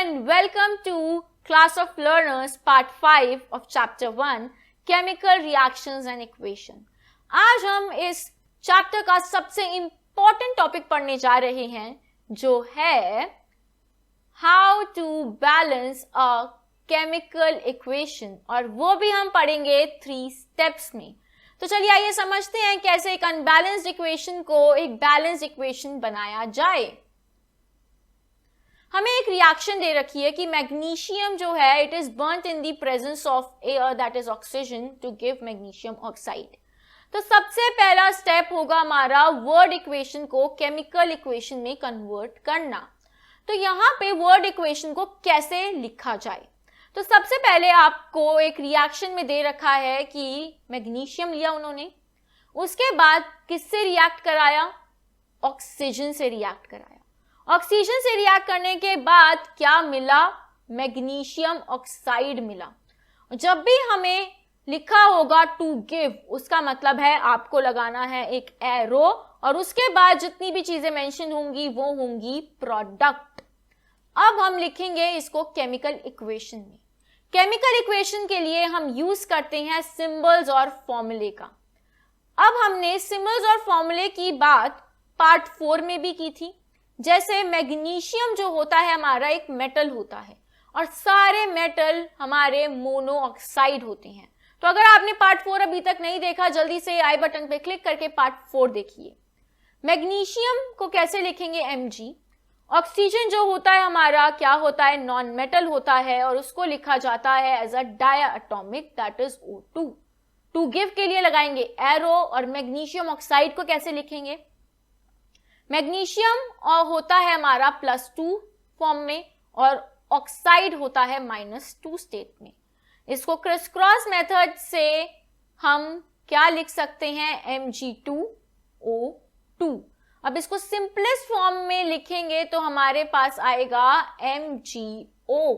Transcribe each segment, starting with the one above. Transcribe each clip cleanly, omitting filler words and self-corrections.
and welcome to Class of Learners Part 5 of Chapter 1 Chemical Reactions and Equation। आज हम इस chapter का सबसे इम्पोर्टेंट टॉपिक पढ़ने जा रहे हैं जो है How to Balance a Chemical Equation, और वो भी हम पढ़ेंगे 3 स्टेप्स में। तो चलिए आइए समझते हैं कैसे एक अनबैलेंस्ड इक्वेशन को एक बैलेंस्ड इक्वेशन बनाया जाए। हमें एक रिएक्शन दे रखी है कि मैग्नीशियम जो है it is burned in the presence of air that is oxygen to give magnesium oxide. तो सबसे पहला स्टेप होगा हमारा वर्ड इक्वेशन को केमिकल इक्वेशन में कन्वर्ट करना। तो यहाँ पे वर्ड इक्वेशन को कैसे लिखा जाए, तो सबसे पहले आपको एक रिएक्शन में दे रखा है कि मैग्नीशियम लिया उन्होंने, उसके बाद किससे रिएक्ट कराया, ऑक्सीजन से रिएक्ट कराया। ऑक्सीजन से रिएक्ट करने के बाद क्या मिला, मैग्नीशियम ऑक्साइड मिला। जब भी हमें लिखा होगा टू गिव, उसका मतलब है आपको लगाना है एक एरो और उसके बाद जितनी भी चीजें मेंशन होंगी वो होंगी प्रोडक्ट। अब हम लिखेंगे इसको केमिकल इक्वेशन में। केमिकल इक्वेशन के लिए हम यूज करते हैं सिंबल्स और फॉर्मूले का। अब हमने सिंबल्स और फॉर्मूले की बात पार्ट 4 में भी की थी। जैसे मैग्नीशियम जो होता है हमारा एक मेटल होता है और सारे मेटल हमारे मोनो ऑक्साइड होते हैं। तो अगर आपने पार्ट 4 अभी तक नहीं देखा, जल्दी से आई बटन पे क्लिक करके पार्ट 4 देखिए। मैग्नीशियम को कैसे लिखेंगे, Mg। ऑक्सीजन जो होता है हमारा क्या होता है, नॉन मेटल होता है और उसको लिखा जाता है as a diatomic that is O2। To give के लिए लगाएंगे एरो और मैग्नीशियम ऑक्साइड को कैसे लिखेंगे, मैग्नीशियम होता है हमारा +2 फॉर्म में और ऑक्साइड होता है -2 स्टेट में। इसको क्रिस क्रॉस मेथड से हम क्या लिख सकते हैं, Mg2O2। अब इसको सिंपलेस्ट फॉर्म में लिखेंगे तो हमारे पास आएगा MgO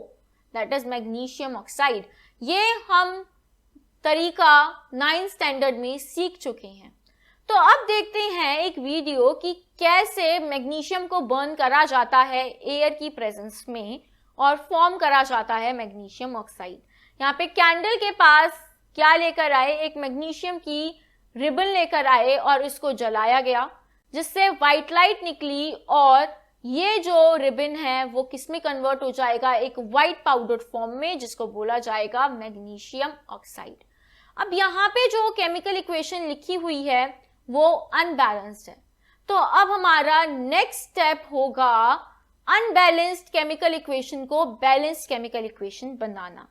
that is magnesium oxide. ये हम तरीका 9th स्टैंडर्ड में सीख चुके हैं। तो अब देखते हैं एक वीडियो कि कैसे मैग्नीशियम को बर्न करा जाता है एयर की प्रेजेंस में और फॉर्म करा जाता है मैग्नीशियम ऑक्साइड। यहाँ पे कैंडल के पास क्या लेकर आए, एक मैग्नीशियम की रिबन लेकर आए और इसको जलाया गया जिससे व्हाइट लाइट निकली और ये जो रिबन है वो किस में कन्वर्ट हो जाएगा, एक व्हाइट पाउडर फॉर्म में जिसको बोला जाएगा मैग्नीशियम ऑक्साइड। अब यहाँ पे जो केमिकल इक्वेशन लिखी हुई है वो अनबैलेंस्ड है। तो अब हमारा नेक्स्ट स्टेप होगा अनबैलेंस्ड केमिकल इक्वेशन को बैलेंस्ड केमिकल इक्वेशन बनाना।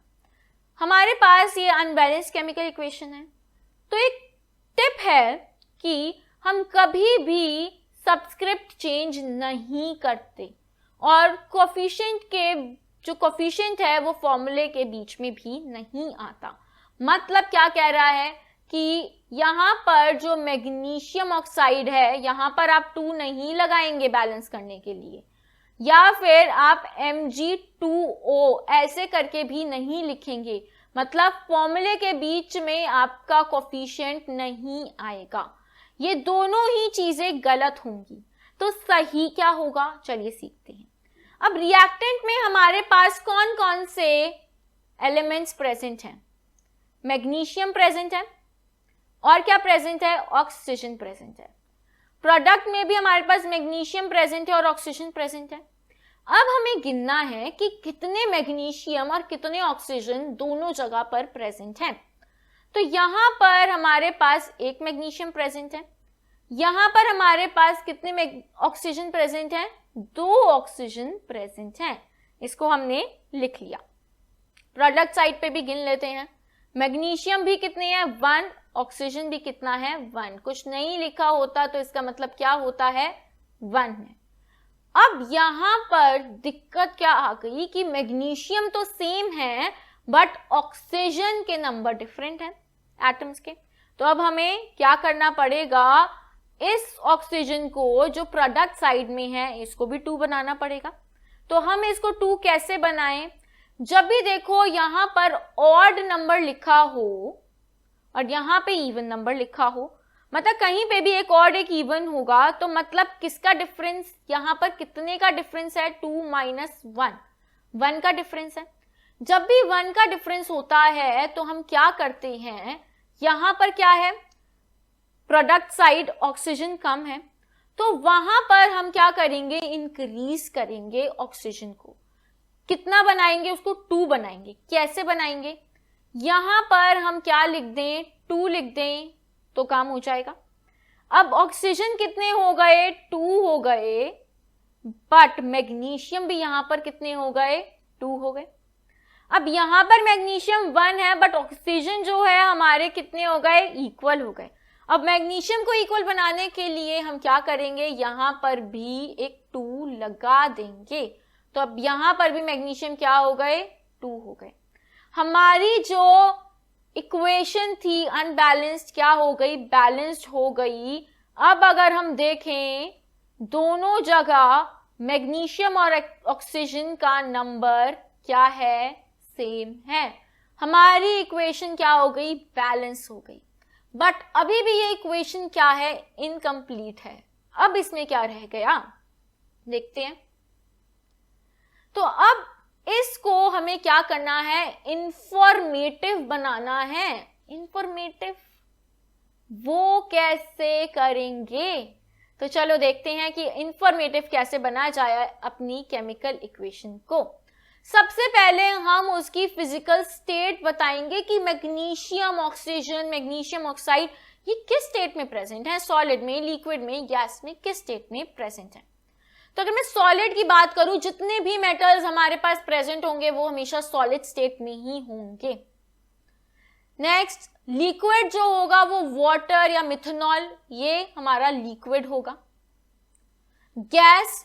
हमारे पास ये अनबैलेंस्ड केमिकल इक्वेशन है। तो एक टिप है कि हम कभी भी सबस्क्रिप्ट चेंज नहीं करते और कोफिशिएंट के जो कोफिशिएंट है वो फॉर्मूले के बीच में भी नहीं आता। मतलब क्या कह रहा है कि यहाँ पर जो मैग्नीशियम ऑक्साइड है यहाँ पर आप 2 नहीं लगाएंगे बैलेंस करने के लिए, या फिर आप Mg2O ऐसे करके भी नहीं लिखेंगे। मतलब फॉर्मूले के बीच में आपका कोफिशिएंट नहीं आएगा। ये दोनों ही चीजें गलत होंगी। तो सही क्या होगा, चलिए सीखते हैं। अब रिएक्टेंट में हमारे पास कौन कौन से एलिमेंट्स प्रेजेंट हैं, मैग्नीशियम प्रेजेंट है और क्या प्रेजेंट है, ऑक्सीजन प्रेजेंट है। प्रोडक्ट में भी हमारे पास मैग्नीशियम प्रेजेंट है और ऑक्सीजन प्रेजेंट है। अब हमें गिनना है कि कितने मैग्नीशियम और कितने ऑक्सीजन दोनों जगह पर प्रेजेंट हैं। तो यहाँ पर हमारे पास एक मैग्नीशियम प्रेजेंट है, यहाँ पर हमारे पास कितने ऑक्सीजन प्रेजेंट हैं, 2 ऑक्सीजन प्रेजेंट हैं। इसको हमने लिख लिया। प्रोडक्ट साइड पे भी गिन लेते हैं। मैग्नीशियम भी कितने हैं, 1, ऑक्सीजन भी कितना है, 1। कुछ नहीं लिखा होता तो इसका मतलब क्या होता है, 1 है। अब यहाँ पर दिक्कत क्या आ गई कि मैग्नीशियम तो सेम है बट ऑक्सीजन के नंबर डिफरेंट हैं एटम्स के। तो अब हमें क्या करना पड़ेगा, इस ऑक्सीजन को जो प्रोडक्ट साइड में है इसको भी 2 बनाना पड़ेगा। तो हम इसको 2 कैसे बनाएं, जब भी देखो यहाँ पर ऑड नंबर लिखा हो और यहाँ पे इवन नंबर लिखा हो, मतलब कहीं पे भी एक ऑड एक इवन होगा तो मतलब किसका डिफरेंस, यहाँ पर कितने का डिफरेंस है, 2 - 1। 1 का डिफरेंस है। जब भी 1 का डिफरेंस होता है तो हम क्या करते हैं, यहां पर क्या है, प्रोडक्ट साइड ऑक्सीजन कम है, तो वहां पर हम क्या करेंगे, इंक्रीज करेंगे ऑक्सीजन को। कितना बनाएंगे उसको, 2 बनाएंगे। कैसे बनाएंगे, यहां पर हम क्या लिख दें, 2 लिख दें तो काम हो जाएगा। अब ऑक्सीजन कितने हो गए, 2 हो गए, बट मैग्नीशियम भी यहां पर कितने हो गए, 2 हो गए। अब यहां पर मैग्नीशियम 1 है, बट ऑक्सीजन जो है हमारे कितने हो गए, इक्वल हो गए। अब मैग्नीशियम को इक्वल बनाने के लिए हम क्या करेंगे, यहां पर भी एक 2 लगा देंगे, तो अब यहां पर भी मैग्नीशियम क्या हो गए, 2 हो गए। हमारी जो इक्वेशन थी अनबैलेंस्ड क्या हो गई, बैलेंस्ड हो गई। अब अगर हम देखें दोनों जगह मैग्नीशियम और ऑक्सीजन का नंबर क्या है, सेम है। हमारी इक्वेशन क्या हो गई, बैलेंस हो गई। बट अभी भी ये इक्वेशन क्या है, इनकम्प्लीट है। अब इसमें क्या रह गया, देखते हैं। तो अब इसको हमें क्या करना है, इंफॉर्मेटिव बनाना है। इंफॉर्मेटिव वो कैसे करेंगे, तो चलो देखते हैं कि इंफॉर्मेटिव कैसे बनाया जाए अपनी केमिकल इक्वेशन को। सबसे पहले हम उसकी फिजिकल स्टेट बताएंगे कि मैग्नीशियम ऑक्सीजन, मैग्नीशियम ऑक्साइड ये किस स्टेट में प्रेजेंट है, सॉलिड में, लिक्विड में, गैस में, किस स्टेट में प्रेजेंट है। तो अगर मैं सॉलिड की बात करूं, जितने भी मेटल्स हमारे पास प्रेजेंट होंगे वो हमेशा सॉलिड स्टेट में ही होंगे। नेक्स्ट, लिक्विड जो होगा वो वाटर या मिथेनॉल, ये हमारा लिक्विड होगा। Gas,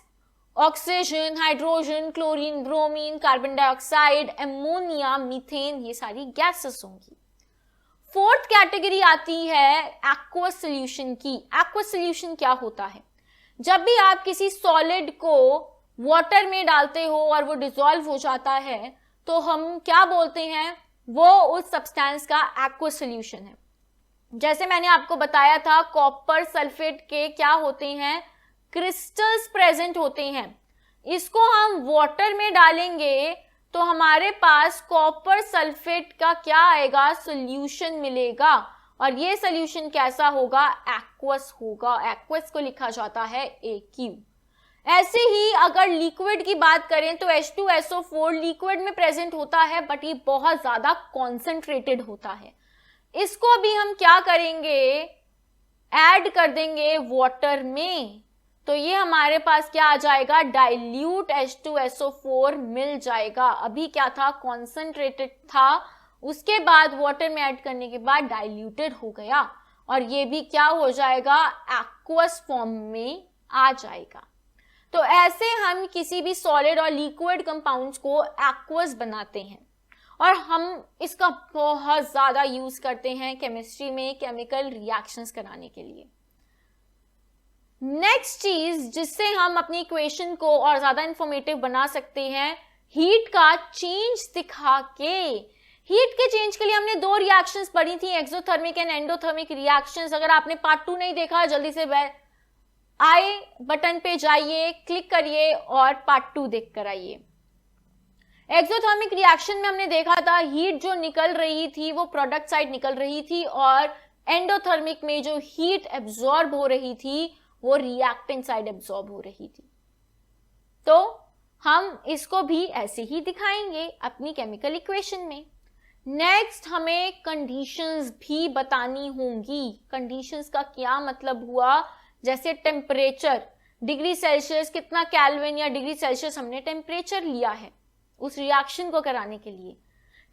oxygen, hydrogen, chlorine, bromine, carbon dioxide, ammonia, methane, ये सारी गैसेस होंगी। फोर्थ कैटेगरी आती है एक्वस सॉल्यूशन की। एक्वस सॉल्यूशन क्या होता है, जब भी आप किसी सॉलिड को वाटर में डालते हो और वो डिसॉल्व हो जाता है तो हम क्या बोलते हैं, वो उस सब्सटेंस का एक्वस सॉल्यूशन है। जैसे मैंने आपको बताया था कॉपर सल्फेट के क्या होते हैं, क्रिस्टल्स प्रेजेंट होते हैं। इसको हम वाटर में डालेंगे तो हमारे पास कॉपर सल्फेट का क्या आएगा, सॉल्यूशन मिलेगा, और ये सॉल्यूशन कैसा होगा, एक्वस होगा। एक्वस को लिखा जाता है AQ। ऐसे ही अगर लिक्विड की बात करें तो H2SO4 लिक्विड में प्रेजेंट होता है, बट ये बहुत ज्यादा कॉन्सेंट्रेटेड होता है। इसको भी हम क्या करेंगे, ऐड कर देंगे वाटर में, तो ये हमारे पास क्या आ जाएगा, डाइल्यूट H2SO4 मिल जाएगा। अभी क्या था, कॉन्सेंट्रेटेड था, उसके बाद वाटर में ऐड करने के बाद डाइल्यूटेड हो गया, और ये भी क्या हो जाएगा, एक्वस फॉर्म में आ जाएगा। तो ऐसे हम किसी भी सॉलिड और लिक्विड कंपाउंड्स को एक्वस बनाते हैं, और हम इसका बहुत ज्यादा यूज करते हैं केमिस्ट्री में केमिकल रिएक्शंस कराने के लिए। नेक्स्ट चीज जिससे हम अपनी इक्वेशन को और ज्यादा इंफॉर्मेटिव बना सकते हैं, हीट का चेंज दिखा के। हीट के चेंज के लिए हमने 2 रिएक्शंस पढ़ी थी, एक्सोथर्मिक एंड एंडोथर्मिक रिएक्शंस। अगर आपने पार्ट 2 नहीं देखा, जल्दी से आई बटन पे जाइए, क्लिक करिए और पार्ट 2 देख कर आइए। एक्सोथर्मिक रिएक्शन में हमने देखा था हीट जो निकल रही थी वो प्रोडक्ट साइड निकल रही थी, और एंडोथर्मिक में जो हीट एब्जॉर्ब हो रही थी वो रिएक्टेंट साइड एब्जॉर्ब हो रही थी। तो हम इसको भी ऐसे ही दिखाएंगे अपनी केमिकल इक्वेशन में। नेक्स्ट, हमें कंडीशंस भी बतानी होंगी। कंडीशंस का क्या मतलब हुआ, जैसे टेम्परेचर, डिग्री सेल्सियस, कितना केल्विन या डिग्री सेल्सियस हमने टेम्परेचर लिया है उस रिएक्शन को कराने के लिए,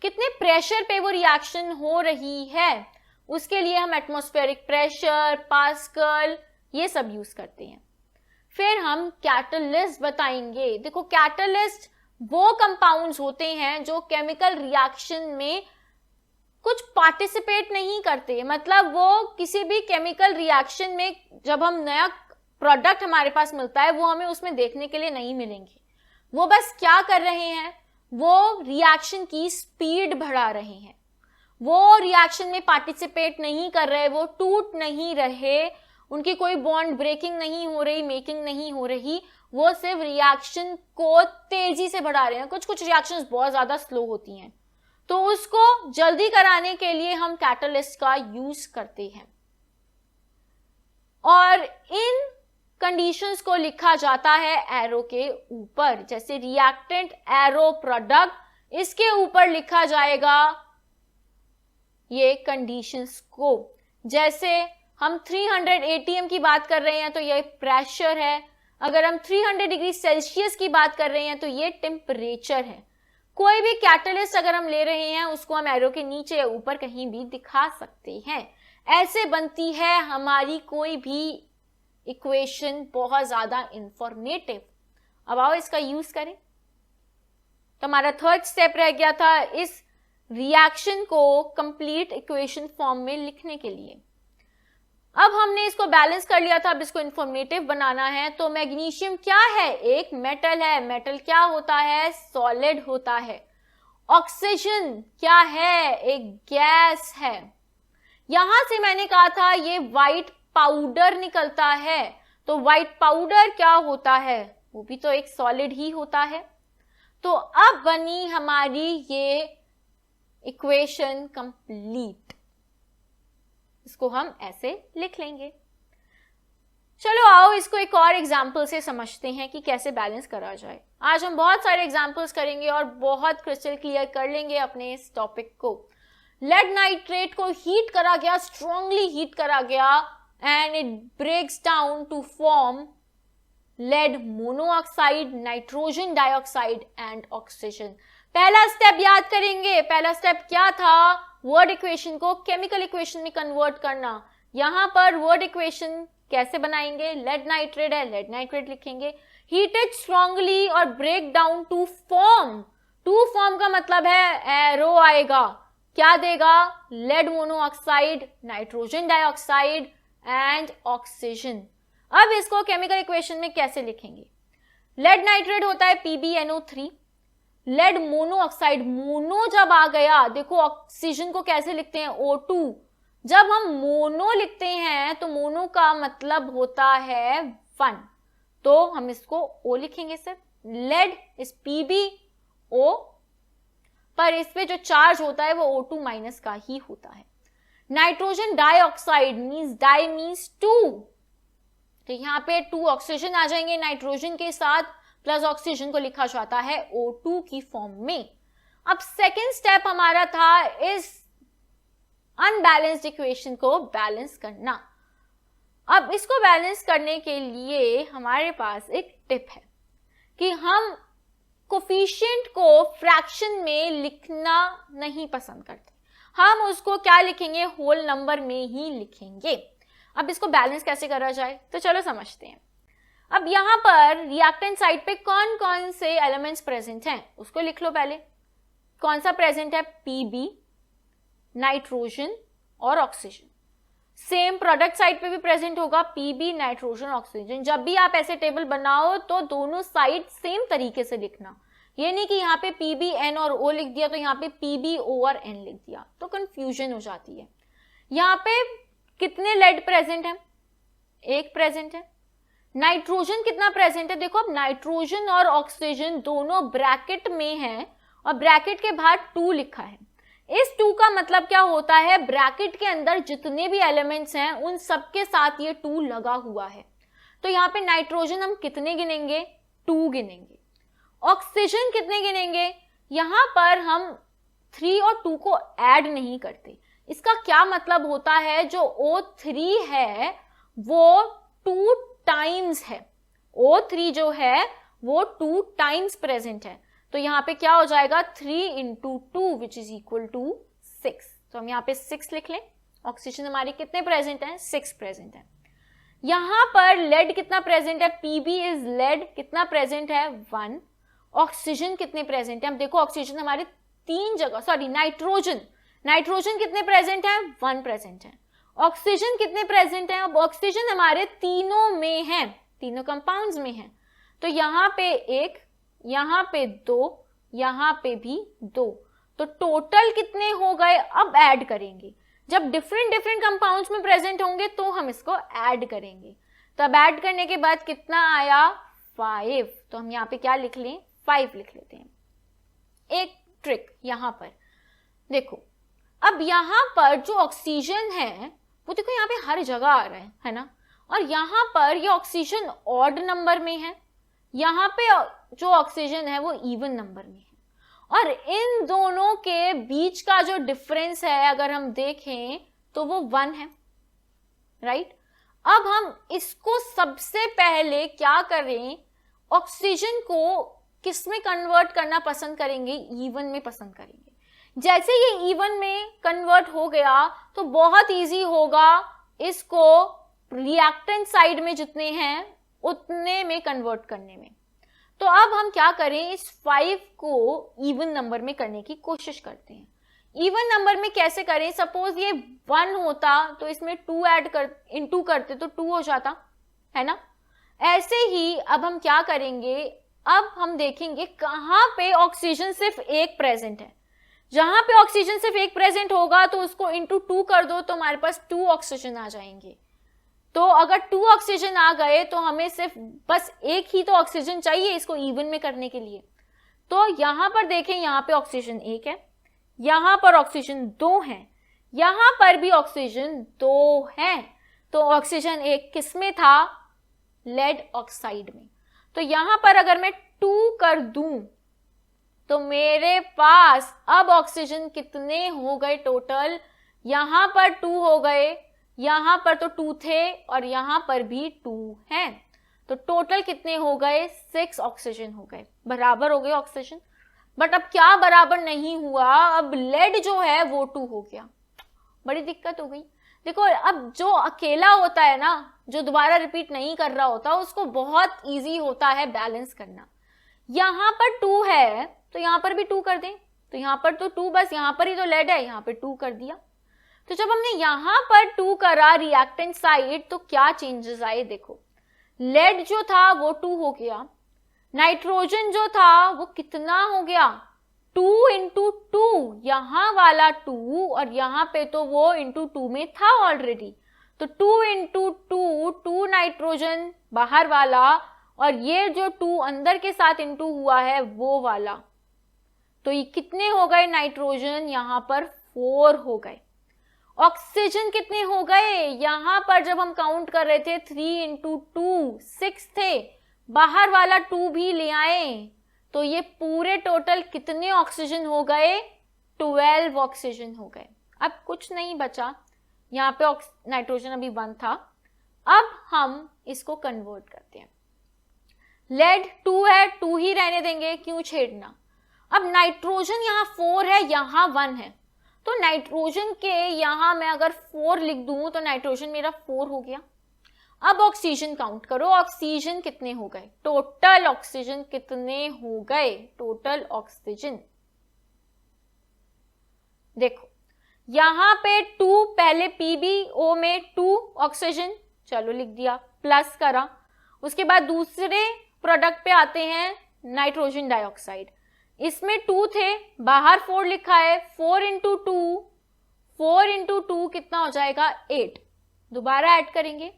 कितने प्रेशर पे वो रिएक्शन हो रही है, उसके लिए हम एटमॉस्फेरिक प्रेशर, पास्कल, ये सब यूज करते हैं। फिर हम कैटलिस्ट बताएंगे। देखो, कैटलिस्ट वो कंपाउंड्स होते हैं जो केमिकल रिएक्शन में कुछ पार्टिसिपेट नहीं करते, मतलब वो किसी भी केमिकल रिएक्शन में जब हम नया प्रोडक्ट हमारे पास मिलता है वो हमें उसमें देखने के लिए नहीं मिलेंगे। वो बस क्या कर रहे हैं, वो रिएक्शन की स्पीड बढ़ा रहे हैं, वो रिएक्शन में पार्टिसिपेट नहीं कर रहे, वो टूट नहीं रहे, उनकी कोई बॉन्ड ब्रेकिंग नहीं हो रही, मेकिंग नहीं हो रही, वो सिर्फ रिएक्शन को तेजी से बढ़ा रहे हैं। कुछ कुछ रिएक्शंस बहुत ज्यादा स्लो होती हैं, तो उसको जल्दी कराने के लिए हम कैटलिस्ट का यूज करते हैं। और इन कंडीशंस को लिखा जाता है एरो के ऊपर, जैसे रिएक्टेंट एरो प्रोडक्ट, इसके ऊपर लिखा जाएगा ये कंडीशंस को। जैसे हम 300 ATM की बात कर रहे हैं तो ये प्रेशर है, अगर हम 300 डिग्री सेल्सियस की बात कर रहे हैं तो ये टेम्परेचर है। कोई भी कैटलिस्ट अगर हम ले रहे हैं उसको हम एरो के नीचे या ऊपर कहीं भी दिखा सकते हैं। ऐसे बनती है हमारी कोई भी इक्वेशन बहुत ज्यादा इंफॉर्मेटिव। अब आओ इसका यूज करें। तो हमारा थर्ड स्टेप रह गया था इस रिएक्शन को कंप्लीट इक्वेशन फॉर्म में लिखने के लिए। अब हमने इसको बैलेंस कर लिया था, अब इसको इंफॉर्मेटिव बनाना है। तो मैग्नीशियम क्या है? एक मेटल है। मेटल क्या होता है? सॉलिड होता है। ऑक्सीजन क्या है? एक गैस है। यहां से मैंने कहा था ये व्हाइट पाउडर निकलता है, तो व्हाइट पाउडर क्या होता है? वो भी तो एक सॉलिड ही होता है। तो अब बनी हमारी ये इक्वेशन कंप्लीट। इसको हम ऐसे लिख लेंगे। चलो आओ इसको एक और एग्जाम्पल से समझते हैं कि कैसे बैलेंस करा जाए। आज हम बहुत सारे एग्जाम्पल्स करेंगे और बहुत क्रिस्टल क्लियर कर लेंगे अपने इस टॉपिक को। लेड नाइट्रेट को हीट करा गया, स्ट्रांगली हीट करा गया, and it breaks down to form lead monoxide, nitrogen dioxide and oxygen. पहला स्टेप याद करेंगे। पहला स्टेप क्या था? वर्ड इक्वेशन को केमिकल इक्वेशन में कन्वर्ट करना। यहां पर वर्ड इक्वेशन कैसे बनाएंगे? लेड नाइट्रेट है, लेड नाइट्रेट लिखेंगे। हीटेड स्ट्रांगली और break down to form. To form का मतलब है एरो आएगा, क्या देगा? Lead monoxide, nitrogen dioxide and oxygen. अब इसको केमिकल इक्वेशन में कैसे लिखेंगे? लेड नाइट्रेट होता है PbNO3। लेड मोनोऑक्साइड, मोनो जब आ गया, देखो ऑक्सीजन को कैसे लिखते हैं? O2। जब हम मोनो लिखते हैं तो मोनो का मतलब होता है 1, तो हम इसको O लिखेंगे सिर्फ। लेड इज PbO, पर इस पे जो चार्ज होता है वो O2 माइनस का ही होता है। Nitrogen dioxide means di means 2, तो यहाँ पे 2 ऑक्सीजन आ जाएंगे नाइट्रोजन के साथ, प्लस ऑक्सीजन को लिखा जाता है O2 की फॉर्म में। अब सेकेंड स्टेप हमारा था इस अनबैलेंस्ड इक्वेशन को बैलेंस करना। अब इसको बैलेंस करने के लिए हमारे पास एक टिप है कि हम कोफिशिएंट को फ्रैक्शन में लिखना नहीं पसंद करते, हम उसको क्या लिखेंगे? होल नंबर में ही लिखेंगे। अब इसको बैलेंस कैसे करा जाए तो चलो समझते हैं। अब यहां पर रिएक्टेंट साइड पे कौन कौन से एलिमेंट्स प्रेजेंट हैं उसको लिख लो पहले। कौन सा प्रेजेंट है? Pb, नाइट्रोजन और ऑक्सीजन। सेम प्रोडक्ट साइड पे भी प्रेजेंट होगा Pb, नाइट्रोजन, ऑक्सीजन। जब भी आप ऐसे टेबल बनाओ तो दोनों साइड सेम तरीके से लिखना, ये नहीं कि यहाँ पे Pb N और O लिख दिया तो यहाँ पे Pb O और N लिख दिया, तो कंफ्यूजन हो जाती है। यहाँ पे कितने लेड प्रेजेंट है? एक प्रेजेंट है। नाइट्रोजन कितना प्रेजेंट है? देखो अब नाइट्रोजन और ऑक्सीजन दोनों ब्रैकेट में है और ब्रैकेट के बाहर 2 लिखा है। इस 2 का मतलब क्या होता है? ब्रैकेट के अंदर जितने भी एलिमेंट्स हैं उन सबके साथ ये 2 लगा हुआ है। तो यहाँ पे नाइट्रोजन हम कितने गिनेंगे? 2 गिनेंगे। ऑक्सीजन कितने गिनेंगे? यहाँ पर हम 3 और 2 को ऐड नहीं करते। इसका क्या मतलब होता है? जो O3 है वो 2 टाइम्स है। O3 जो है वो 2 टाइम्स प्रेजेंट है, तो यहाँ पे क्या हो जाएगा? 3 into 2 which is equal to 6। तो हम यहाँ पे 6 लिख लें। ऑक्सीजन हमारे कितने प्रेजेंट हैं? 6 प्रेजेंट है। यहाँ पर लेड कितना प्रेजेंट है? Pb इज लेड, कितना प्रेजेंट है? 1। ऑक्सीजन कितने प्रेजेंट है? अब देखो ऑक्सीजन हमारे 3 जगह, सॉरी नाइट्रोजन कितने प्रेजेंट है? 1 प्रेजेंट है। ऑक्सीजन कितने प्रेजेंट है? अब ऑक्सीजन हमारे तीनों में है, तीनों कंपाउंड्स में है, तो यहाँ पे 1, यहाँ पे 2, यहाँ पे भी 2, तो टोटल कितने हो गए? अब ऐड करेंगे। जब डिफरेंट कंपाउंड्स में प्रेजेंट होंगे तो हम इसको ऐड करेंगे। तो अब ऐड करने के बाद कितना आया? 5, तो हम यहाँ पे क्या लिख लें, 5 लिख लेते हैं। एक ट्रिक यहाँ पर देखो, अब यहाँ पर जो ऑक्सीजन है वो देखो यहाँ पे हर जगह आ रहा है ना, और यहाँ पर ये ऑक्सीजन ऑड नंबर में है, यहाँ पे जो ऑक्सीजन है वो इवन नंबर में है, और इन दोनों के बीच का जो डिफरेंस है अगर हम देखें तो वो 1 है, राइट। अब हम इसको सबसे पहले क्या करें, ऑक्सीजन को किस में कन्वर्ट करना पसंद करेंगे, इवन में पसंद करेंगे। जैसे ये इवन में कन्वर्ट हो गया तो बहुत इजी होगा इसको रिएक्टेंट साइड में जितने हैं उतने में कन्वर्ट करने में। तो अब हम क्या करें, इस 5 को इवन नंबर में करने की कोशिश करते हैं। इवन नंबर में कैसे करें, सपोज ये 1 होता तो इसमें 2 ऐड कर इनटू करते तो 2 हो जाता है ना। ऐसे ही अब हम क्या करेंगे, अब हम देखेंगे कहां पे ऑक्सीजन सिर्फ एक प्रेजेंट है। जहां पे ऑक्सीजन सिर्फ एक प्रेजेंट होगा तो उसको इंटू 2 कर दो तो हमारे पास 2 ऑक्सीजन आ जाएंगे। तो अगर 2 ऑक्सीजन आ गए तो हमें सिर्फ बस एक ही तो ऑक्सीजन चाहिए इसको इवन में करने के लिए। तो यहां पर देखें, यहां पे ऑक्सीजन 1 है, यहां पर ऑक्सीजन 2 है, यहां पर भी ऑक्सीजन 2 है। तो ऑक्सीजन 1 किस में था, लेड ऑक्साइड में। तो यहां पर अगर मैं 2 कर दूं तो मेरे पास अब ऑक्सीजन कितने हो गए टोटल, यहां पर 2 हो गए, यहां पर तो 2 थे और यहां पर भी 2 हैं, तो टोटल कितने हो गए, 6 ऑक्सीजन हो गए, बराबर हो गए ऑक्सीजन। बट अब क्या बराबर नहीं हुआ, अब लेड जो है वो 2 हो गया, बड़ी दिक्कत हो गई। देखो अब जो अकेला होता है ना, जो दोबारा रिपीट नहीं कर रहा होता, उसको बहुत इजी होता है बैलेंस करना। यहां पर 2 है तो यहां पर भी 2 कर दें, तो यहां पर तो 2, बस यहां पर ही तो लेड है, यहां पर 2 कर दिया। तो जब हमने यहां पर 2 करा रिएक्टेंट साइड तो क्या चेंजेस आए, देखो लेड जो था वो 2 हो गया, नाइट्रोजन जो था वो कितना हो गया, 2 इंटू 2, यहां वाला 2 और यहां पे तो वो इंटू 2 में था ऑलरेडी, तो 2 इंटू 2 नाइट्रोजन बाहर वाला, और ये जो 2 अंदर के साथ इंटू हुआ है वो वाला, तो ये कितने हो गए नाइट्रोजन, यहां पर 4 हो गए। ऑक्सीजन कितने हो गए, यहां पर जब हम काउंट कर रहे थे 3 इंटू 2 6 थे, बाहर वाला 2 भी ले आए, तो ये पूरे टोटल कितने ऑक्सीजन हो गए, 12 ऑक्सीजन हो गए। अब कुछ नहीं बचा, यहाँ पे नाइट्रोजन अभी 1 था। अब हम इसको कन्वर्ट करते हैं, लेड 2 है, 2 ही रहने देंगे, क्यों छेड़ना। अब नाइट्रोजन यहाँ 4 है, यहाँ 1 है, तो नाइट्रोजन के यहाँ मैं अगर 4 लिख दूं तो नाइट्रोजन मेरा 4 हो गया। अब ऑक्सीजन काउंट करो, ऑक्सीजन कितने हो गए, टोटल ऑक्सीजन कितने हो गए, टोटल ऑक्सीजन देखो यहां पे 2, पहले PbO में 2 ऑक्सीजन, चलो लिख दिया, प्लस करा, उसके बाद दूसरे प्रोडक्ट पे आते हैं नाइट्रोजन डाइऑक्साइड, इसमें 2 थे, बाहर 4 लिखा है, 4 इंटू 2 कितना हो जाएगा, 8, दोबारा ऐड करेंगे,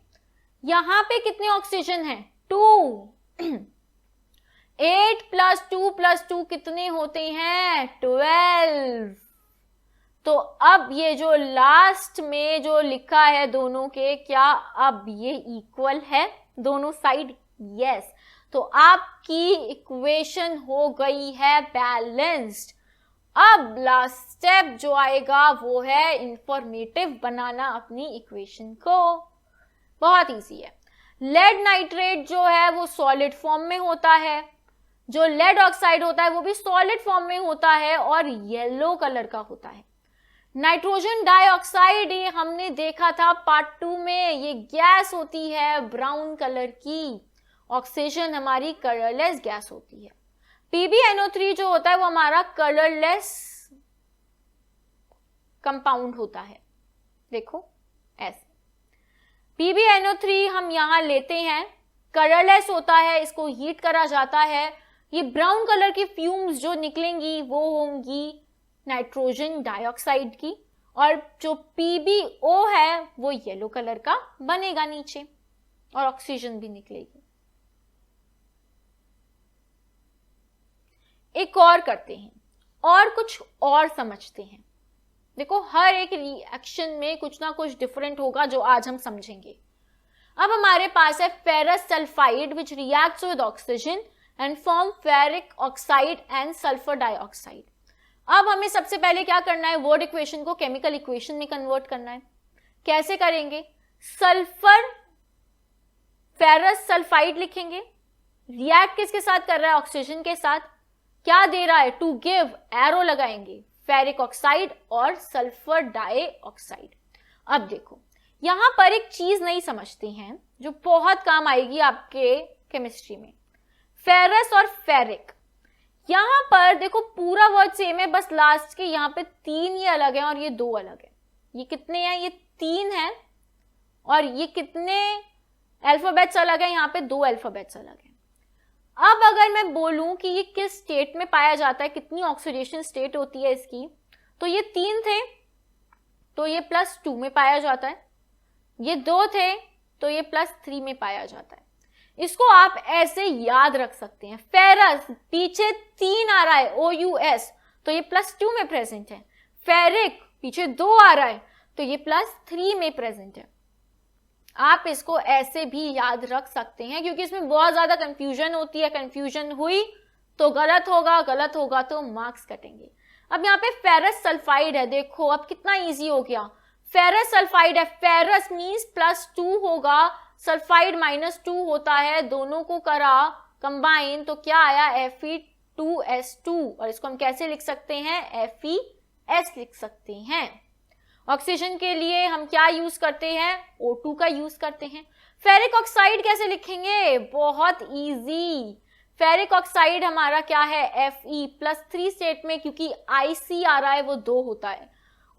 यहां पे कितने ऑक्सीजन है, 2, 8 प्लस 2 कितने होते हैं, 12। तो अब ये जो लास्ट में जो लिखा है दोनों के, क्या अब ये इक्वल है दोनों साइड, यस। तो आपकी इक्वेशन हो गई है बैलेंस्ड। अब लास्ट स्टेप जो आएगा वो है इंफॉर्मेटिव बनाना अपनी इक्वेशन को, बहुत इजी है। लेड नाइट्रेट जो है वो सॉलिड फॉर्म में होता है, जो लेड ऑक्साइड होता है वो भी सॉलिड फॉर्म में होता है और येलो कलर का होता है। नाइट्रोजन डाइऑक्साइड ये हमने देखा था पार्ट 2 में, ये गैस होती है ब्राउन कलर की, ऑक्सीजन हमारी कलरलेस गैस होती है। PbNO3 जो होता है वो हमारा कलरलेस कंपाउंड होता है, देखो ऐसे PbNO3 हम यहां लेते हैं, कलरलेस होता है, इसको हीट करा जाता है, ये ब्राउन कलर की फ्यूम्स जो निकलेंगी वो होंगी नाइट्रोजन डाइऑक्साइड की, और जो PbO है वो येलो कलर का बनेगा नीचे, और ऑक्सीजन भी निकलेगी। एक और करते हैं और कुछ और समझते हैं। देखो हर एक रिएक्शन में कुछ ना कुछ डिफरेंट होगा जो आज हम समझेंगे। अब हमारे पास है ferrous sulphide which reacts with oxygen and form ferric oxide and sulphur dioxide. अब हमें सबसे पहले क्या करना है, वर्ड इक्वेशन को केमिकल इक्वेशन में कन्वर्ट करना है। कैसे करेंगे, सल्फर फेरस सल्फाइड लिखेंगे, रिएक्ट किसके साथ कर रहा है, ऑक्सीजन के साथ, क्या दे रहा है, टू गिव, एरो लगाएंगे, फेरिक ऑक्साइड और सल्फर डाइऑक्साइड। अब देखो यहां पर एक चीज नहीं समझते हैं जो बहुत काम आएगी आपके केमिस्ट्री में, फेरस और फेरिक। यहां पर देखो पूरा वर्ड सेम है, बस लास्ट के यहां पे 3 ये अलग है और ये 2 अलग है। ये कितने हैं, ये 3 है और ये कितने अल्फाबेट्स अलग है, यहाँ पे 2 अल्फाबेट्स अलग है। अब अगर मैं बोलूं कि ये किस स्टेट में पाया जाता है, कितनी ऑक्सीडेशन स्टेट होती है इसकी, तो ये 3 थे तो ये +2 में पाया जाता है, ये 2 थे तो ये +3 में पाया जाता है। इसको आप ऐसे याद रख सकते हैं, फेरस पीछे 3 आ रहा है OUS तो ये +2 में प्रेजेंट है, फेरिक पीछे 2 आ रहा है तो ये +3 में प्रेजेंट है। आप इसको ऐसे भी याद रख सकते हैं क्योंकि इसमें बहुत ज्यादा कंफ्यूजन होती है, कंफ्यूजन हुई तो गलत होगा तो मार्क्स कटेंगे। अब यहाँ पे फेरस सल्फाइड है, देखो अब कितना इजी हो गया, फेरस सल्फाइड है, फेरस मींस +2 होगा, सल्फाइड -2 होता है, दोनों को करा कंबाइन तो क्या आया, Fe2S2 और इसको हम कैसे लिख सकते हैं, FeS लिख सकते हैं। ऑक्सीजन के लिए हम क्या यूज करते हैं, O2 का यूज करते हैं। फेरिक ऑक्साइड कैसे लिखेंगे, बहुत इजी, फेरिक ऑक्साइड हमारा क्या है, Fe +3 स्टेट में, क्योंकि IC आ रहा है वो 2 होता है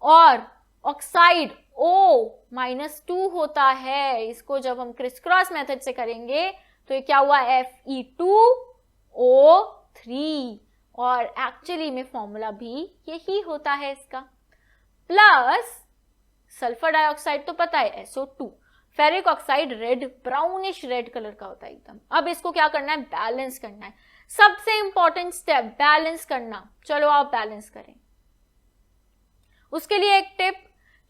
और ऑक्साइड O-2 होता है। इसको जब हम क्रिस क्रॉस मेथड से करेंगे तो ये क्या हुआ, Fe2O3 और एक्चुअली में फॉर्मूला भी यही होता है इसका, प्लस सल्फर डाइऑक्साइड तो पता है SO2, ferric oxide red brownish red colour का होता है एकदम। अब इसको क्या करना है, बैलेंस करना है, सबसे इंपॉर्टेंट स्टेप बैलेंस करना। चलो आप बैलेंस करें। उसके लिए एक टिप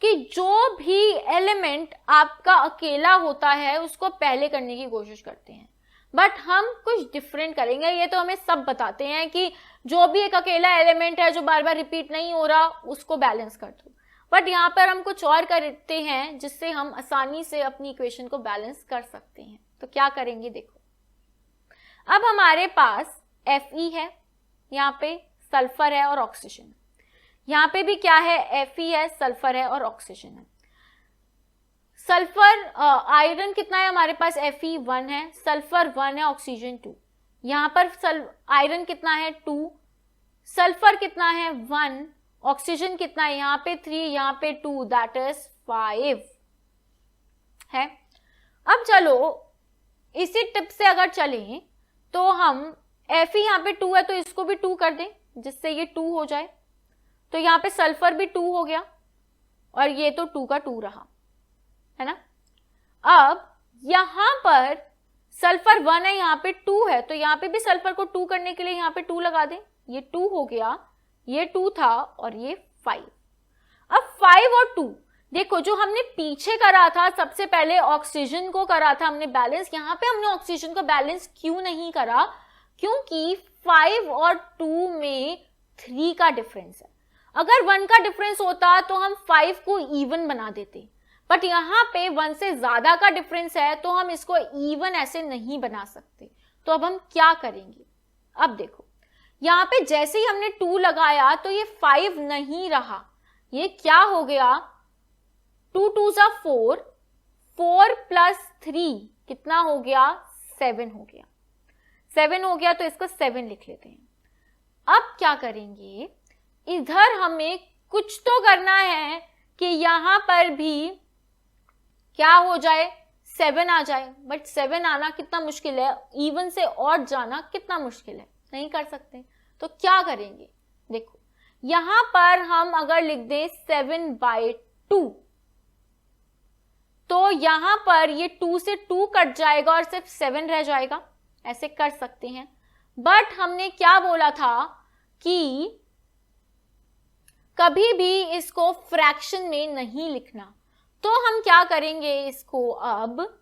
कि जो भी एलिमेंट आपका अकेला होता है उसको पहले करने की कोशिश करते हैं, बट हम कुछ डिफरेंट करेंगे। ये तो हमें सब बताते हैं कि जो भी एक अकेला एलिमेंट है जो बार बार रिपीट नहीं हो रहा उसको बैलेंस कर दो, बट यहाँ पर हम कुछ और करते हैं जिससे हम आसानी से अपनी इक्वेशन को बैलेंस कर सकते हैं। तो क्या करेंगे, देखो अब हमारे पास Fe है, यहाँ पे सल्फर है और ऑक्सीजन, यहाँ पे भी क्या है, Fe है, सल्फर है और ऑक्सीजन है। सल्फर आयरन कितना है हमारे पास, Fe1 है, सल्फर 1 है, ऑक्सीजन 2। यहाँ पर आयरन कितना है, 2, सल्फर कितना है, 1, ऑक्सीजन कितना है, यहाँ पे 3, यहाँ पे 2, दैट इज 5 है। अब चलो इसी टिप से अगर चलें तो हम Fe यहाँ पे 2 है तो इसको भी 2 कर दें जिससे ये 2 हो जाए, तो यहाँ पे सल्फर भी 2 हो गया और ये तो 2 का 2 रहा, है ना। अब यहां पर सल्फर 1 है, यहाँ पे 2 है, तो यहाँ पे भी सल्फर को 2 करने के लिए यहाँ पे 2 लगा दें, ये 2 हो गया, ये 2 था और ये 5। अब 5 और 2 देखो जो हमने पीछे करा था, सबसे पहले ऑक्सीजन को करा था हमने बैलेंस, यहाँ पे हमने ऑक्सीजन को बैलेंस क्यों नहीं करा, क्योंकि 5 और 2 में 3 का डिफरेंस है। अगर 1 का डिफरेंस होता तो हम 5 को इवन बना देते, बट यहाँ पे 1 से ज्यादा का डिफरेंस है तो हम इसको इवन ऐसे नहीं बना सकते। तो अब हम क्या करेंगे, अब देखो यहाँ पे जैसे ही हमने 2 लगाया तो ये 5 नहीं रहा, ये क्या हो गया, 2 2 जा 4, 4 + 3 कितना हो गया, 7 हो गया, 7 हो गया तो इसको 7 लिख लेते हैं। अब क्या करेंगे, इधर हमें कुछ तो करना है कि यहां पर भी क्या हो जाए, 7 आ जाए, बट 7 आना कितना मुश्किल है, इवन से ऑड जाना कितना मुश्किल है, नहीं कर सकते। तो क्या करेंगे, देखो यहां पर हम अगर लिख दें 7/2 तो यहां पर ये 2 से 2 कट जाएगा और सिर्फ 7 रह जाएगा, ऐसे कर सकते हैं। बट हमने क्या बोला था कि कभी भी इसको फ्रैक्शन में नहीं लिखना। तो हम क्या करेंगे इसको, अब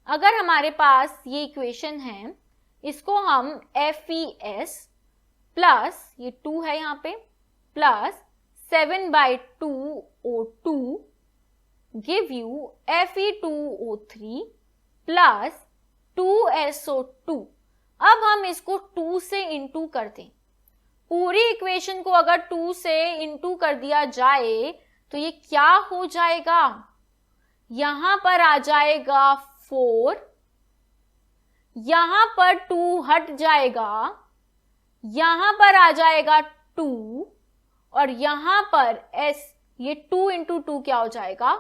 अगर हमारे पास ये इक्वेशन है, इसको हम FES प्लस ये 2 है यहाँ पे plus 7/2O2 give you Fe2O3 plus 2SO2। अब हम इसको 2 से इंटू कर दें। पूरी इक्वेशन को अगर 2 से इंटू कर दिया जाए तो ये क्या हो जाएगा, यहां पर आ जाएगा 4, यहां पर 2 हट जाएगा, यहां पर आ जाएगा 2 और यहां पर ये 2 इंटू 2 क्या हो जाएगा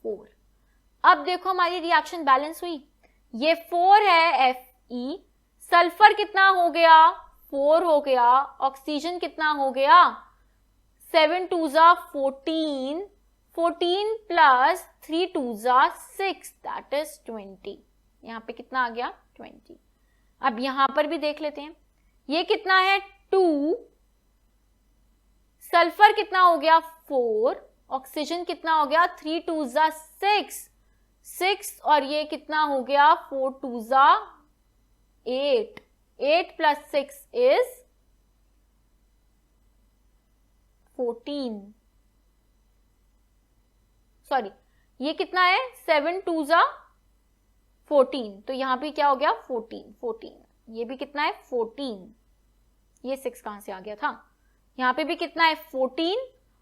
4। अब देखो हमारी रिएक्शन बैलेंस हुई। ये 4 है Fe, सल्फर कितना हो गया 4 हो गया, ऑक्सीजन कितना हो गया 7 2 14, 14 प्लस 3 2 6 दैट इज 20। यहाँ पे कितना आ गया 20। अब यहां पर भी देख लेते हैं, ये कितना है 2, सल्फर कितना हो गया 4, ऑक्सीजन कितना हो गया 3 2 6 और ये कितना हो गया 4 2 8, 8 प्लस 6 इज 14, सॉरी ये कितना है 7 2 14, तो यहां पे क्या हो गया 14, ये भी कितना है 14, ये 6 कहां से आ गया था, यहां पे भी कितना है 14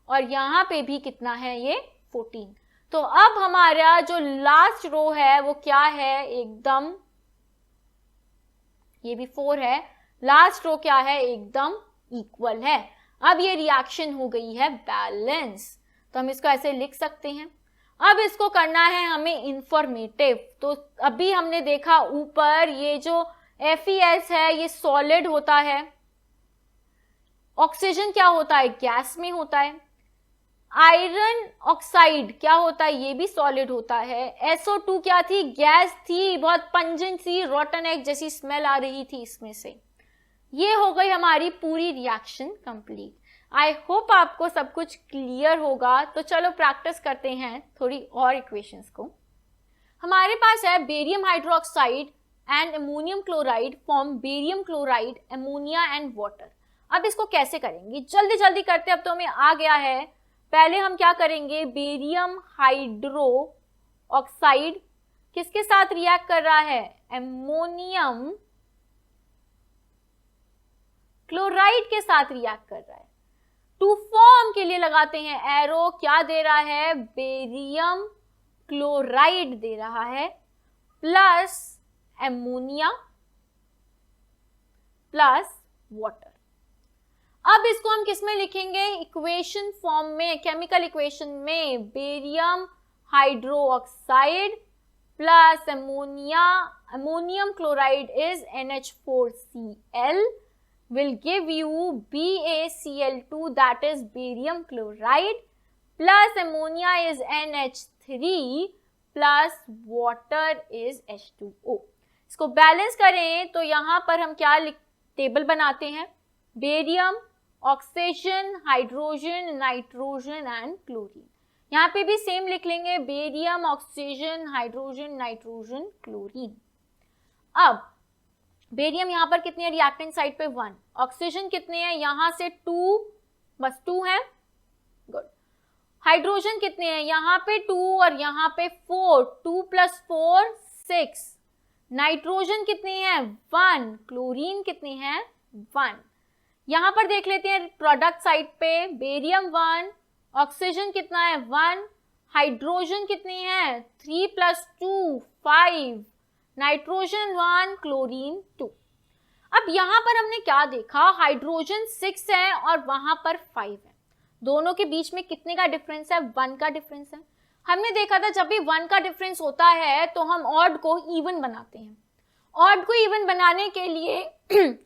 और यहां पे भी कितना है ये 14। तो अब हमारा जो लास्ट रो है वो क्या है, एकदम ये भी 4 है, लास्ट रो क्या है एकदम इक्वल है। अब ये रिएक्शन हो गई है बैलेंस, तो हम इसको ऐसे लिख सकते हैं। अब इसको करना है हमें इंफॉर्मेटिव। तो अभी हमने देखा ऊपर ये जो FeS है ये सॉलिड होता है, ऑक्सीजन क्या होता है गैस में होता है, आयरन ऑक्साइड क्या होता है ये भी सॉलिड होता है, SO2 क्या थी गैस थी, बहुत पंजेंट सी रॉटन एग जैसी स्मेल आ रही थी इसमें से। ये हो गई हमारी पूरी रिएक्शन कंप्लीट। आई होप आपको सब कुछ क्लियर होगा। तो चलो प्रैक्टिस करते हैं थोड़ी और इक्वेशंस को। हमारे पास है barium hydroxide and ammonium chloride form barium chloride, ammonia and water. अब इसको कैसे करेंगे, जल्दी जल्दी करते, अब तो हमें आ गया है। पहले हम क्या करेंगे, बेरियम हाइड्रो ऑक्साइड किसके साथ रिएक्ट कर रहा है, अमोनियम क्लोराइड के साथ रिएक्ट कर रहा है। टू फॉर्म के लिए लगाते हैं एरो, क्या दे रहा है, बेरियम क्लोराइड दे रहा है प्लस अमोनिया प्लस वाटर। अब इसको हम किस में लिखेंगे, इक्वेशन फॉर्म में, केमिकल इक्वेशन में, barium hydro oxide plus ammonia, ammonium chloride is NH4Cl will give you BaCl2 that is barium chloride plus ammonia is NH3 plus water is H2O। इसको balance करें तो यहां पर हम क्या टेबल बनाते हैं, barium, oxygen, hydrogen, nitrogen and chlorine. यहाँ पे भी सेम लिख लेंगे, barium, oxygen, hydrogen, nitrogen, chlorine. अब बेरियम यहाँ पर कितने हैं, रिएक्टेंट साइड पे 1, ऑक्सीजन कितने हैं, यहां से 2, बस 2 है, गुड। हाइड्रोजन कितने हैं, यहाँ पे 2 और यहाँ पे 4, 2 प्लस 4 6। नाइट्रोजन कितने हैं 1, क्लोरीन कितने हैं 1। यहां पर देख लेते हैं प्रोडक्ट साइड पे, बेरियम 1, ऑक्सीजन कितना है 1, हाइड्रोजन कितने हैं 3 प्लस 2 5, नाइट्रोजन 1, क्लोरीन 2। अब यहां पर हमने क्या देखा, हाइड्रोजन 6 है और वहां पर 5 है, दोनों के बीच में कितने का डिफरेंस है, 1 का डिफरेंस है। हमने देखा था जब भी 1 का डिफरेंस होता है तो हम ऑड को इवन बनाते हैं। ऑड को इवन बनाने के लिए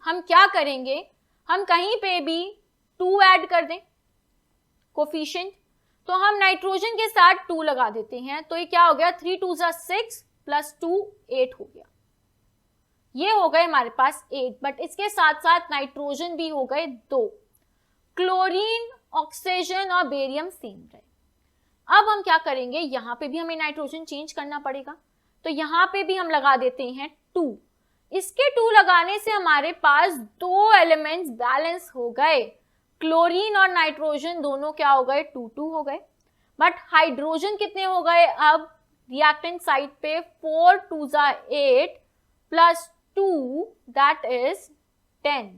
हम क्या करेंगे, हम कहीं पे भी 2 ऐड कर दें कोफिशिएंट, तो हम नाइट्रोजन के साथ 2 लगा देते हैं, तो ये क्या हो गया 3 2 6 प्लस 2 8 हो गया। ये हो गए हमारे पास 8, बट इसके साथ साथ नाइट्रोजन भी हो गए 2, क्लोरीन, ऑक्सीजन और बेरियम सेम रहे। अब हम क्या करेंगे, यहां पे भी हमें नाइट्रोजन चेंज करना पड़ेगा, तो यहां पे भी हम लगा देते हैं 2। इसके 2 लगाने से हमारे पास 2 एलिमेंट्स बैलेंस हो गए, क्लोरीन और नाइट्रोजन दोनों क्या हो गए, 2-2 हो गए। बट हाइड्रोजन कितने हो गए, अब रिएक्टेंट साइड पे 4 2 8 प्लस 2 दैट इज 10,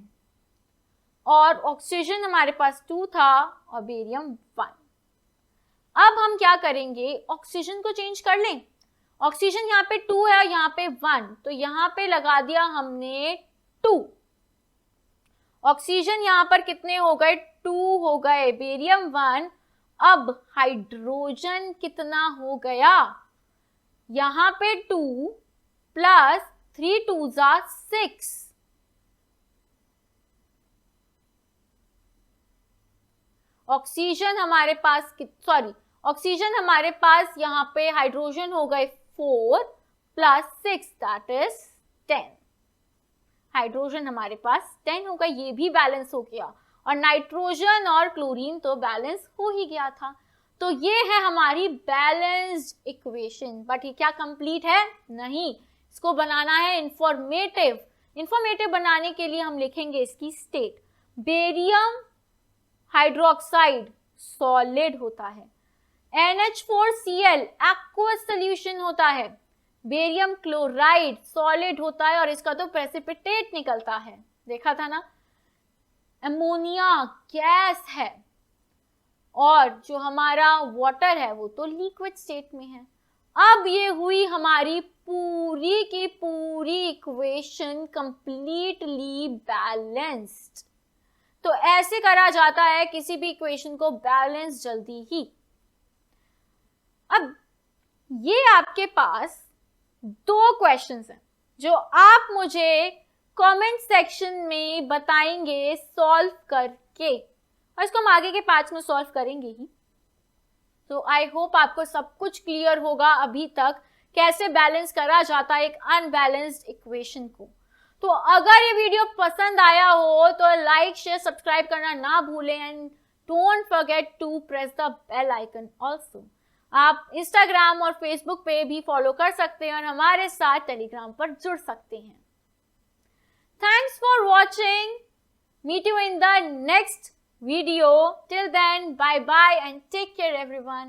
और ऑक्सीजन हमारे पास 2 था और बेरियम 1। अब हम क्या करेंगे, ऑक्सीजन को चेंज कर लें। ऑक्सीजन यहाँ पे 2 है, यहाँ पे 1, तो यहाँ पे लगा दिया हमने 2। ऑक्सीजन यहाँ पर कितने हो गए, 2 हो गए, बेरियम 1। अब हाइड्रोजन कितना हो गया, यहाँ पे 2 प्लस 3 2 6, ऑक्सीजन हमारे पास ऑक्सीजन हमारे पास यहाँ पे हाइड्रोजन हो गए 4 प्लस 6 दैट इज 10, हाइड्रोजन हमारे पास 10 होगा, ये भी बैलेंस हो गया, और नाइट्रोजन और क्लोरीन तो बैलेंस हो ही गया था। तो ये है हमारी बैलेंस्ड इक्वेशन। बट ये क्या कंप्लीट है, नहीं, इसको बनाना है इंफॉर्मेटिव बनाने के लिए हम लिखेंगे इसकी स्टेट। बेरियम हाइड्रोक्साइड सॉलिड होता है, NH4Cl एक्वस सॉल्यूशन होता है, बेरियम क्लोराइड सॉलिड होता है और इसका तो प्रेसिपिटेट निकलता है, देखा था ना। अमोनिया गैस है, और जो हमारा वाटर है वो तो लिक्विड स्टेट में है। अब ये हुई हमारी पूरी की पूरी इक्वेशन कंप्लीटली बैलेंस्ड। तो ऐसे करा जाता है किसी भी इक्वेशन को बैलेंस जल्दी ही। अब ये आपके पास 2 क्वेश्चंस हैं जो आप मुझे कमेंट सेक्शन में बताएंगे सॉल्व करके, और इसको हम आगे के पार्ट्स में सॉल्व करेंगे ही। तो आई होप आपको सब कुछ क्लियर होगा अभी तक कैसे बैलेंस करा जाता है एक अनबैलेंस्ड इक्वेशन को। तो अगर ये वीडियो पसंद आया हो तो लाइक शेयर सब्सक्राइब करना ना भूलें, and don't forget to press the bell icon also. आप इंस्टाग्राम और फेसबुक पे भी फॉलो कर सकते हैं और हमारे साथ टेलीग्राम पर जुड़ सकते हैं। Thanks for watching, meet you in the next video. Till then, bye bye and take care everyone.